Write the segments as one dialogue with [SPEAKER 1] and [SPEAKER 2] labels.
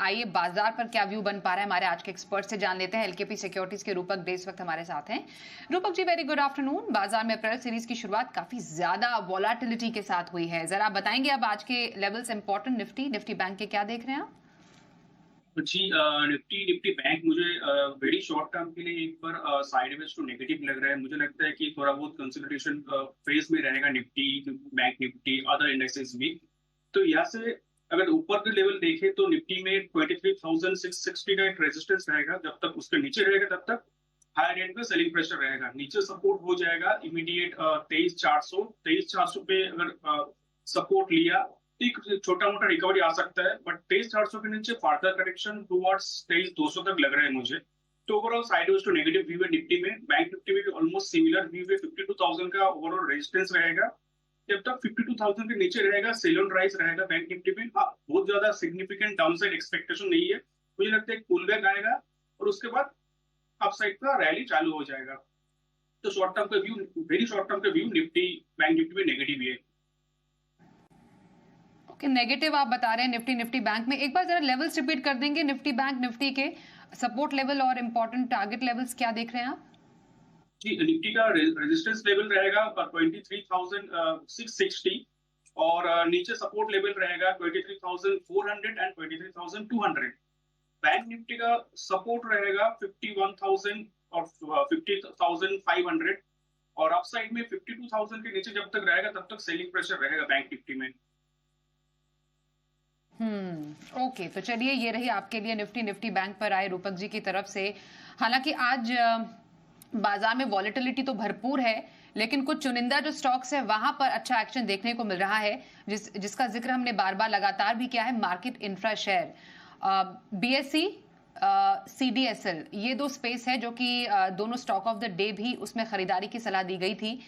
[SPEAKER 1] आइए बाजार पर क्या व्यू बन पा रहा है हमारे आज के एक्सपर्ट से जान लेते हैं। एलकेपी सिक्योरिटीज के रूपक डे इस वक्त हमारे साथ हैं। Rupak ji, very good afternoon. बाजार में अप्रैल सीरीज की शुरुआत काफी ज्यादा वॉलाटिलिटी के साथ हुई है, जरा आप बताएंगे अब आज के लेवल्स इंपॉर्टेंट निफ्टी बैंक के क्या देख रहे हैं आप?
[SPEAKER 2] जी निफ्टी निफ्टी बैंक मुझे वेरी शॉर्ट टर्म के लिए एक बार साइडवेज टू नेगेटिव लग रहा है। मुझे लगता है कि थोड़ा बहुत कंसोलिडेशन फेज में रहेगा Nifty bank Nifty other indexes भी। तो यहाँ से अगर ऊपर के लेवल देखें तो निफ्टी में 23,660 का एक रेजिस्टेंस रहेगा। जब तक उसके नीचे रहेगा तब तक हायर एंड पे सेलिंग प्रेशर रहेगा। नीचे सपोर्ट हो जाएगा इमीडिएट 23,400 पे अगर सपोर्ट लिया एक छोटा मोटा रिकवरी आ सकता है, बट 23,400 के नीचे फर्दर करेक्शन टुवर्ड्स 23,200 तक लग रहा है मुझे। तो overall sideways to negative view है निफ्टी में। बैंक निफ्टी में भी ऑलमोस्ट सिमिलर व्यू है। 52,000 का ओवरऑल रेजिस्टेंस रहेगा। जब तक 52,000 के नीचे रहेगा सेल ऑन राइज रहेगा बैंक निफ्टी में। हाँ, बहुत ज्यादा सिग्निफिकेंट डाउनसाइड एक्सपेक्टेशन नहीं है। मुझे लगता है पुल बैक आएगा और उसके बाद अपसाइड का रैली चालू हो जाएगा। तो शॉर्ट टर्म का व्यू, वेरी शॉर्ट टर्म का व्यू निफ्टी बैंक निफ्टी में नेगेटिव है।
[SPEAKER 1] ओके, नेगेटिव आप बता रहे हैं निफ्टी बैंक में। एक बार जरा लेवल्स रिपीट कर देंगे निफ्टी बैंक निफ्टी के सपोर्ट लेवल और इंपॉर्टेंट टारगेट लेवल्स क्या देख रहे हैं आप?
[SPEAKER 2] जी, निफ्टी का रेजिस्टेंस लेवल रहेगा 23,660 और नीचे सपोर्ट लेवल रहेगा 23,400 एंड 23,200। बैंक निफ्टी का सपोर्ट रहेगा 51,000 और 50,500 और अपसाइड में 52,000 के नीचे जब तक रहेगा तब तक सेलिंग प्रेशर रहेगा बैंक निफ्टी में।
[SPEAKER 1] ओके, तो चलिए ये रही आपके लिए निफ्टी बैंक पर आए रूपक जी की तरफ से। हालांकि आज बाजार में वॉलेटिलिटी तो भरपूर है, लेकिन कुछ चुनिंदा जो स्टॉक्स है वहां पर अच्छा एक्शन देखने को मिल रहा है, जिसका जिक्र हमने बार बार लगातार भी किया है। Market infra share, BSc, CDSL, ये दो स्पेस है जो कि दोनों स्टॉक ऑफ द डे भी उसमें खरीदारी की सलाह दी गई थी।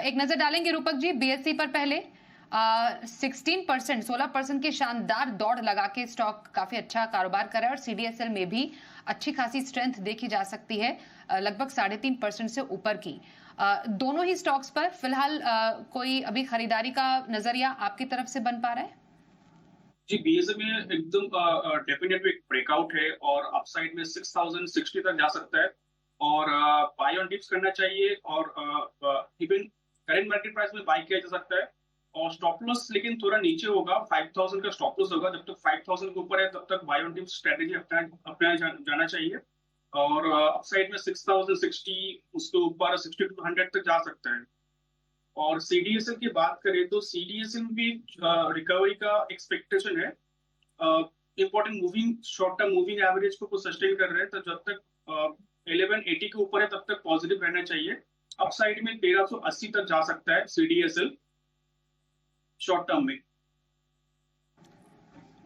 [SPEAKER 1] एक नजर डालेंगे रूपक जी बीएससी पर पहले। 16% की शानदार दौड़ लगा के स्टॉक काफी अच्छा कारोबार कर रहा है और सीडीएसएल में भी अच्छी खासी स्ट्रेंथ देखी जा सकती है, लगभग 3.5% से ऊपर की। दोनों ही स्टॉक्स पर फिलहाल कोई अभी खरीदारी का नजरिया आपकी तरफ से बन पा रहा है?
[SPEAKER 2] जी, बीएसए में एकदम डेफिनेटली एक ब्रेकआउट है और अपसाइड में 6,060 तक जा सकता है और बाय ऑन डिप्स करना चाहिए और इवन करंट मार्केट प्राइस में बाय किया जा सकता है। और स्टॉप लॉस लेकिन थोड़ा नीचे होगा, 5,000 का स्टॉप लॉस होगा। जब तक 5,000 के ऊपर है तब तक बाय ऑन डिप्स स्ट्रेटेजी अपनाया जाना चाहिए और अपसाइड में 6,060 उसके ऊपर 6,200 तक जा सकता है। और सीडीएसएल की बात करें तो सीडीएसएल में भी रिकवरी का एक्सपेक्टेशन है। Important moving short term moving average को सस्टेन कर रहे हैं, तो जब तक 1180 के ऊपर है तब तक पॉजिटिव रहना चाहिए। अपसाइड में 1380 तक जा सकता है सीडीएसएल शॉर्ट टर्म में।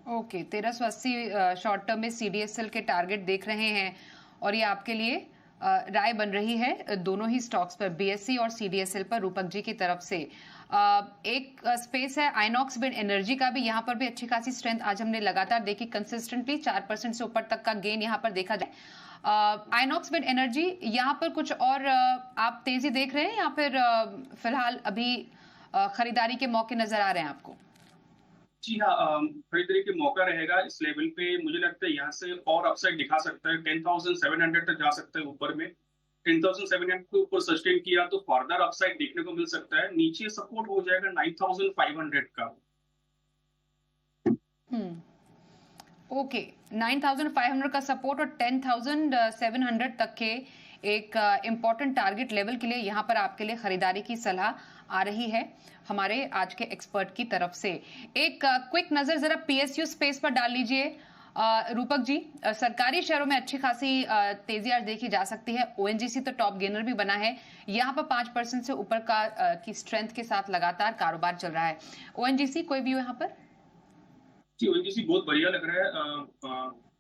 [SPEAKER 1] ओके, 1380 शॉर्ट टर्म में सीडीएसएल के टारगेट देख रहे हैं और ये आपके लिए राय बन रही है दोनों ही स्टॉक्स पर, बीएससी और सीडीएसएल पर, रूपक जी की तरफ से। एक स्पेस है आइनॉक्स विंड एनर्जी का भी, यहाँ पर भी अच्छी खासी स्ट्रेंथ आज हमने लगातार देखी, कंसिस्टेंटली 4% से ऊपर तक का गेन यहाँ पर देखा जाए। आइनॉक्स विंड एनर्जी, यहाँ पर कुछ और आप तेजी देख रहे हैं या फिर फिलहाल अभी खरीदारी के मौके नजर आ रहे हैं आपको?
[SPEAKER 2] जी हाँ, खरीदारी के मौका रहेगा इस लेवल पे। मुझे लगता है यहाँ से और अपसाइड दिखा सकता है, 10,700 तक जा सकता है ऊपर में। 10,700 के ऊपर सस्टेन किया तो फर्दर अपसाइड देखने को मिल सकता है। नीचे सपोर्ट हो जाएगा 9,500 का।
[SPEAKER 1] ओके, 9,500 का सपोर्ट और 10,700 तक के एक इंपॉर्टेंट टारगेट लेवल के लिए यहाँ पर आपके लिए खरीदारी की सलाह आ रही है हमारे आज के एक्सपर्ट की तरफ से। एक क्विक नजर जरा पीएसयू स्पेस पर डाल लीजिए रूपक जी। सरकारी शेयरों में अच्छी खासी तेजी आज देखी जा सकती है। ओएनजीसी तो टॉप गेनर भी बना है, यहाँ पर 5% से ऊपर का की स्ट्रेंथ के साथ लगातार कारोबार चल रहा है। ओएनजीसी कोई व्यू यहाँ पर?
[SPEAKER 2] जी, ओएनजीसी बहुत बढ़िया लग रहा है।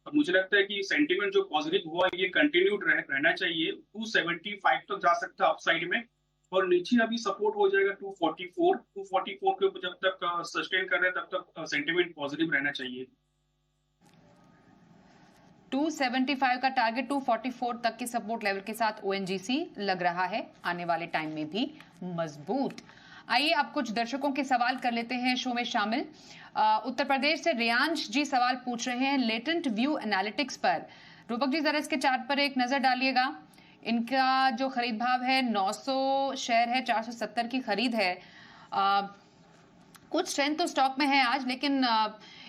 [SPEAKER 2] मुझे लगता है कि सेंटीमेंट जो पॉजिटिव हुआ ये कंटिन्यूड रहना चाहिए। 275 तक जा सकता है अपसाइड में और नीचे अभी सपोर्ट हो जाएगा 244 के ऊपर। जब तक सस्टेन कर रहे हैं तब तक सेंटीमेंट पॉजिटिव रहना चाहिए।
[SPEAKER 1] 275 का टारगेट 244 तक के सपोर्ट लेवल के साथ ओएनजीसी लग रहा है आने वाले टाइम में भी मजबूत। आइए अब कुछ दर्शकों के सवाल कर लेते हैं शो में शामिल। उत्तर प्रदेश से रियांश जी सवाल पूछ रहे हैं लेटेंट व्यू एनालिटिक्स पर। रूपक जी जरा इसके चार्ट पर एक नजर डालिएगा। इनका जो खरीद भाव है 900 शेयर है, 470 की खरीद है। कुछ स्ट्रेंथ तो स्टॉक में है आज, लेकिन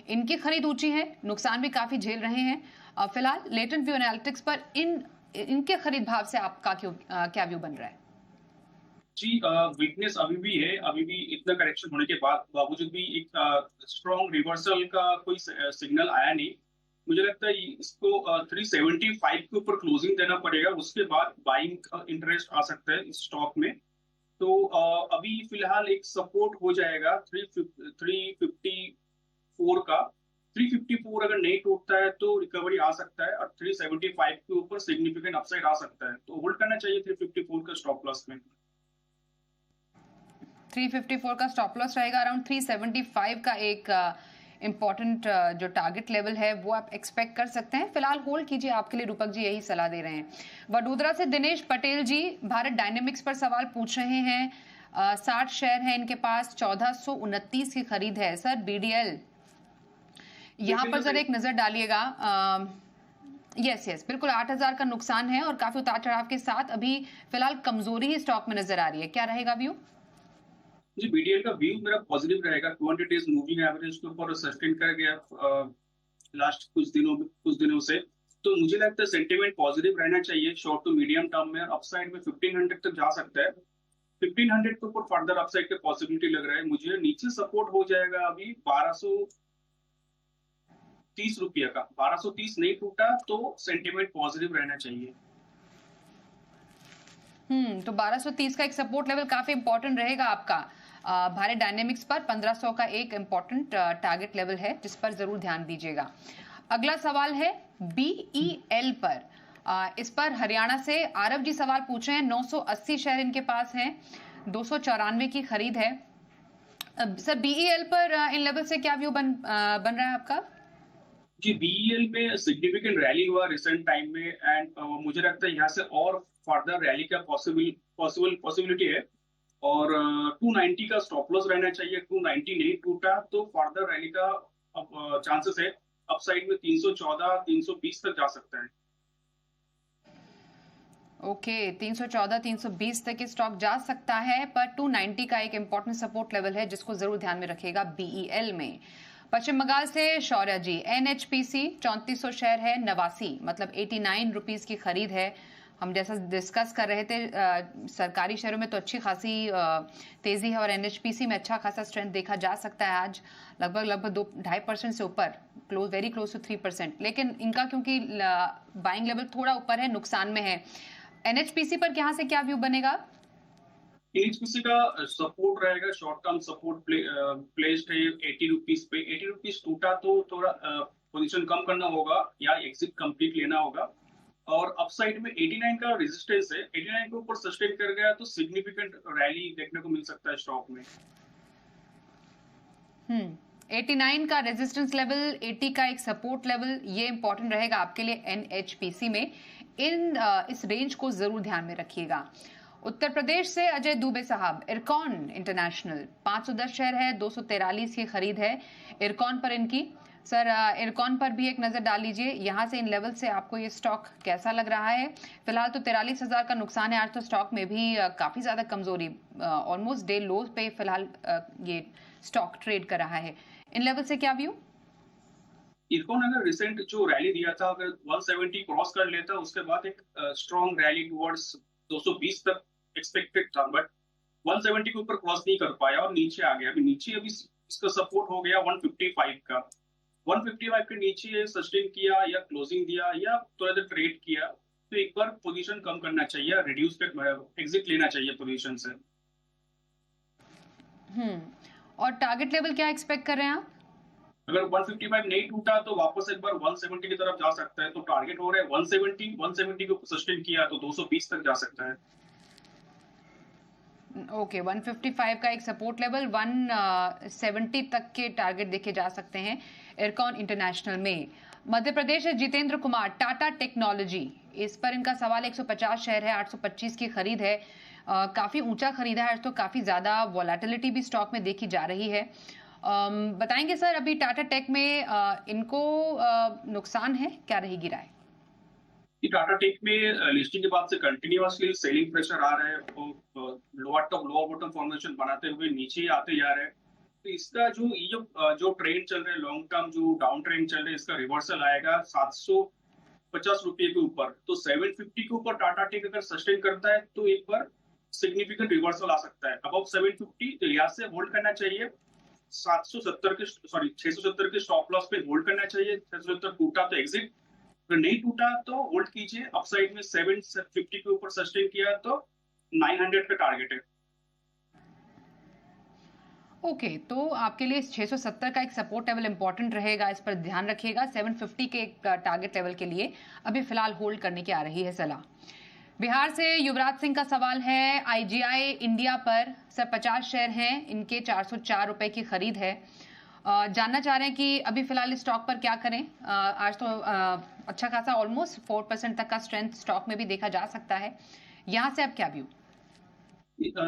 [SPEAKER 1] इनकी खरीद ऊंची है, नुकसान भी काफी झेल रहे हैं। फिलहाल लेटेंट व्यू एनालिटिक्स पर इनके खरीद भाव से आपका क्या व्यू बन रहा है?
[SPEAKER 2] जी, वीकनेस अभी भी है। अभी भी इतना करेक्शन होने के बाद बावजूद भी एक स्ट्रॉन्ग रिवर्सल का कोई सिग्नल आया नहीं। मुझे लगता है इसको 375 के ऊपर क्लोजिंग देना पड़ेगा, उसके बाद बाइंग का इंटरेस्ट आ सकता है इस स्टॉक में। तो अभी फिलहाल एक सपोर्ट हो जाएगा 354 का। 354 अगर नहीं टूटता है तो रिकवरी आ सकता है, और 375 के ऊपर सिग्निफिकेंट अपसाइड आ सकता है, तो होल्ड करना चाहिए 354 का स्टॉप लॉस में।
[SPEAKER 1] 354 का स्टॉप लॉस रहेगा। अराउंड 375 का एक इंपॉर्टेंट जो टारगेट लेवल है वो आप एक्सपेक्ट कर सकते हैं। फिलहाल होल्ड कीजिए, आपके लिए रूपक जी यही सलाह दे रहे हैं। वडोदरा से दिनेश पटेल जी भारत डायनेमिक्स पर सवाल पूछ रहे हैं। 60 शेयर है इनके पास, 1429 की खरीद है। सर बीडीएल यहाँ पर जरा एक नजर डालिएगा। यस बिल्कुल 8000 का नुकसान है और काफी उतार चढ़ाव के साथ अभी फिलहाल कमजोरी ही स्टॉक में नजर आ रही है। क्या रहेगा व्यू?
[SPEAKER 2] जी, बीडीएल का व्यू मेरा पॉजिटिव रहेगा। 200 डेज मूविंग एवरेज के ऊपर सस्टेन कर गया लास्ट कुछ दिनों से। तो मुझे लगता है सेंटीमेंट पॉजिटिव रहना चाहिए शॉर्ट टू मीडियम टर्म में। अपसाइड में 1500 तक जा सकता है। 1500 के ऊपर फर्दर अपसाइड की पॉसिबिलिटी लग रहा है मुझे। नीचे सपोर्ट हो जाएगा अभी 1230 रुपया का। 1230 नहीं टूटा तो सेंटीमेंट पॉजिटिव रहना चाहिए।
[SPEAKER 1] तो 1230 का एक सपोर्ट लेवल काफी इंपॉर्टेंट रहेगा आपका। भारत डायनेमिक्स पर 1500 का एक इंपॉर्टेंट टारगेट लेवल है जिस पर जरूर ध्यान दीजिएगा। अगला सवाल है बीईएल पर। इस पर हरियाणा से आरव जी सवाल पूछ रहे हैं। 980 शेयर इनके पास हैं, 294 की खरीद है। सर बीईएल पर इन लेवल से क्या व्यू बन रहा है आपका?
[SPEAKER 2] जी, बीईएल में सिग्निफिकेंट रैली हुआ रिसेंट टाइम में, एंड मुझे लगता है यहाँ से और फर्दर रैली का पॉसिबिलिटी है। और 290 का स्टॉप लॉस रहना चाहिए। 290 नहीं टूटा तो फर्दर रैली का चांसेस है। अपसाइड में 314 320 तक जा सकता है।
[SPEAKER 1] ओके 314 320 तक स्टॉक जा सकता है, पर 290 का एक इंपॉर्टेंट सपोर्ट लेवल है जिसको जरूर ध्यान में रखिएगा बीईएल में। पश्चिम बंगाल से शौर्य जी, एनएचपीसी 3400 शेयर है, 89 मतलब 89 रुपीज की खरीद है। हम जैसा डिस्कस कर रहे थे सरकारी शेयरों में तो अच्छी खासी तेजी है और एनएचपीसी में अच्छा खासा स्ट्रेंथ देखा जा सकता है आज, लगभग 2-2.5% से ऊपर, वेरी क्लोज टू 3%। लेकिन इनका क्योंकि बाइंग लेवल थोड़ा ऊपर है, नुकसान में है। एनएचपीसी पर यहाँ से क्या व्यू बनेगा?
[SPEAKER 2] एनएचपीसी का सपोर्ट रहेगा, शॉर्ट टर्म सपोर्ट प्लेस्ड है 80 रुपीज पे। 80 रुपीज टूटा तो थोड़ा पोजीशन कम करना होगा या एग्जिट कंप्लीट लेना होगा। और अपसाइड में 89 का रेजिस्टेंस है। 89 के ऊपर सस्टेन कर गया तो सिग्निफिकेंट रैली देखने को मिल सकता है स्टॉक में।
[SPEAKER 1] 89 का रेजिस्टेंस लेवल, 80 का एक सपोर्ट लेवल, ये इंपॉर्टेंट रहेगा आपके लिए एनएचपीसी में। इस रेंज को जरूर ध्यान में रखिएगा। उत्तर प्रदेश से अजय दुबे साहब, इरकॉन इंटरनेशनल 510 शेयर है, 243 की खरीद है इरकॉन पर इनकी। सर इरकॉन पर भी एक नजर डाल लीजिए, यहाँ से इन लेवल से आपको ये स्टॉक कैसा लग रहा है? फिलहाल तो 43,000 का नुकसान है आज, तो स्टॉक में भी काफी ज्यादा कमजोरी, ऑलमोस्ट डे लो पे फिलहाल ये स्टॉक ट्रेड कर रहा है। इन लेवल से क्या व्यू?
[SPEAKER 2] इरकॉन अगर रिसेंट जो रैली दिया था, अगर 170 क्रॉस कर लेता उसके बाद एक स्ट्रॉन्ग रैली टुवर्ड्स 220 तक एक्सपेक्टेड था, बट 170 के ऊपर क्रॉस नहीं कर पाया और नीचे आ गया। अभी इसका सपोर्ट हो गया 155 का। 155 के नीचे सस्टेन किया या क्लोजिंग दिया या थोड़ा देर ट्रेड किया तो एक बार पोजीशन कम करना चाहिए, रिड्यूस कर एग्जिट लेना चाहिए पोजीशन से।
[SPEAKER 1] और टारगेट लेवल क्या एक्सपेक्ट कर रहे हैं आप?
[SPEAKER 2] अगर 155 नहीं टूटा तो वापस एक बार 170 की तरफ जा सकता है। तो टारगेट हो रहा है 170 को सस्टेन किया तो 220 तक जा सकता है।
[SPEAKER 1] ओके 155 का एक सपोर्ट लेवल, 170 तक के टारगेट देखे जा सकते हैं इरकॉन इंटरनेशनल में। मध्य प्रदेश से जितेंद्र कुमार, टाटा टेक्नोलॉजी, इस पर इनका सवाल 150 शेयर है, 825 की खरीद है। काफी ऊंचा खरीदा है तो काफी ज्यादा वॉलेटिलिटी भी स्टॉक में देखी जा रही है। बताएंगे सर, अभी टाटा टेक में इनको नुकसान है, क्या रहेगी राय?
[SPEAKER 2] टाटा टेक में लिस्टिंग के बाद से कंटिन्यूअसली सेलिंग प्रेशर आ रहा है, lower top lower bottom formation बनाते हुए नीचे आते जा रहे हैं। तो इसका जो ट्रेंड चल रहा है, लॉन्ग टर्म जो डाउन ट्रेंड चल रहा है, इसका रिवर्सल आएगा 750 रुपये के ऊपर। तो 750 के ऊपर टाटा टेक अगर सस्टेन करता है तो एक बार सिग्निफिकेंट रिवर्सल आ सकता है अबव 750। तो यहाँ से होल्ड करना चाहिए। 670 के स्टॉप लॉस पे होल्ड करना चाहिए। 670 टूटा तो एग्जिट, अगर नहीं टूटा तो होल्ड कीजिए। अपसाइड में 750 के ऊपर सस्टेन किया तो 900 का टारगेट है।
[SPEAKER 1] ओके, तो आपके लिए 670 का एक सपोर्ट लेवल इंपॉर्टेंट रहेगा, इस पर ध्यान रखिएगा। 750 के एक टारगेट लेवल के लिए अभी फिलहाल होल्ड करने की आ रही है सलाह। बिहार से युवराज सिंह का सवाल है आईजीआई इंडिया पर। सर 50 शेयर हैं, इनके 404 रुपए की खरीद है। जानना चाह रहे हैं कि अभी फिलहाल इस स्टॉक पर क्या करें। आज तो अच्छा खासा ऑलमोस्ट 4% तक का स्ट्रेंथ स्टॉक में भी देखा जा सकता है। यहाँ से अब क्या व्यू?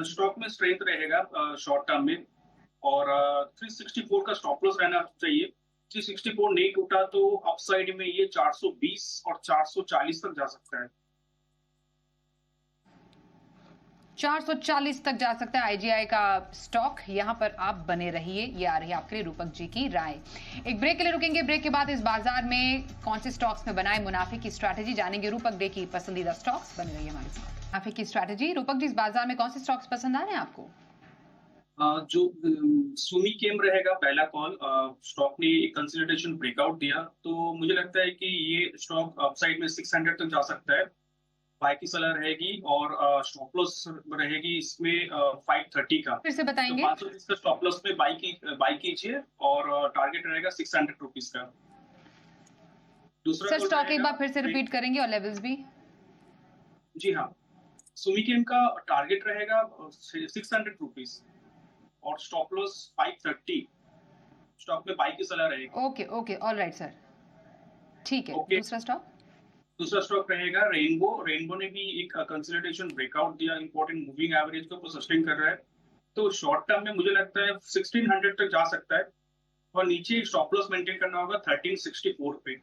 [SPEAKER 2] स्टॉक में स्ट्रेंथ रहेगा शॉर्ट टर्म में, और 364 का स्टॉप लॉस रहना चाहिए। 364 नहीं टूटा तो अपसाइड में ये 420 और 440 तक जा सकता है।
[SPEAKER 1] 440 तक जा सकता है आईजीआई का स्टॉक, यहां पर आप बने रहिए। ये आ रही है आपके लिए रूपक जी की राय। एक ब्रेक के लिए रुकेंगे। ब्रेक के बाद इस बाजार में कौन से स्टॉक्स में बनाए मुनाफे की स्ट्रैटेजी जानेंगे। रूपक डे की पसंदीदा स्टॉक्स, बने रहिए हमारे साथ। मुनाफे की स्ट्रैटेजी, रूपक जी इस बाजार में कौन से स्टॉक्स पसंद आ रहे हैं आपको?
[SPEAKER 2] जो सुमी केम रहेगा पहला कॉल। स्टॉक ने कंसोलिडेशन ब्रेकआउट दिया तो मुझे लगता है कि ये स्टॉक अपसाइड में 600 तक जा सकता है। बाय की सलाह रहेगी और स्टॉप लॉस रहेगी इसमें 530 का।
[SPEAKER 1] फिर से बताएंगे।
[SPEAKER 2] तो 530 का स्टॉप लॉस में बाय कीजिए और टारगेट रहेगा 600 रुपीज का। दूसरा
[SPEAKER 1] सर स्टॉक एक बार फिर से रिपीट करेंगे और लेवल्स भी।
[SPEAKER 2] जी हाँ, सुमीकेम का टारगेट रहेगा 600 रुपीज और स्टॉप लॉस 530। स्टॉक में बाय की सलाह रहेगी।
[SPEAKER 1] ओके ओके, ऑलराइट सर, ठीक है। दूसरा
[SPEAKER 2] स्टॉक रहेगा रेनबो। रेनबो ने भी एक कंसोलिडेशन ब्रेकआउट दिया, इंपॉर्टेंट मूविंग एवरेज को सस्टेन कर रहा है। तो शॉर्ट टर्म में मुझे लगता है 1600 तक जा सकता है और नीचे स्टॉप लॉस मेंटेन करना होगा 1364 पे।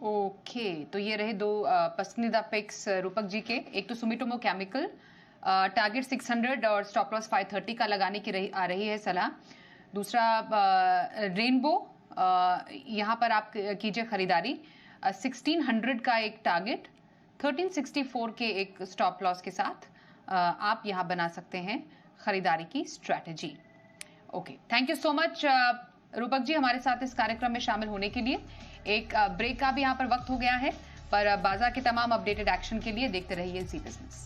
[SPEAKER 1] ओके, तो ये रहे दो पसंदीदा पिक्स रूपक जी के। एक तो सुमिटोमो केमिकल, टारगेट 600 और स्टॉप लॉस 530 का लगाने की आ रही है सलाह। दूसरा रेनबो, यहाँ पर आप कीजिए खरीदारी। 1600 का एक टारगेट, 1364 के एक स्टॉप लॉस के साथ आप यहाँ बना सकते हैं खरीदारी की strategy. Okay, thank you so much Rupak ji हमारे साथ इस कार्यक्रम में शामिल होने के लिए। एक ब्रेक का भी यहाँ पर वक्त हो गया है, पर बाजार के तमाम अपडेटेड एक्शन के लिए देखते रहिए जी बिजनेस।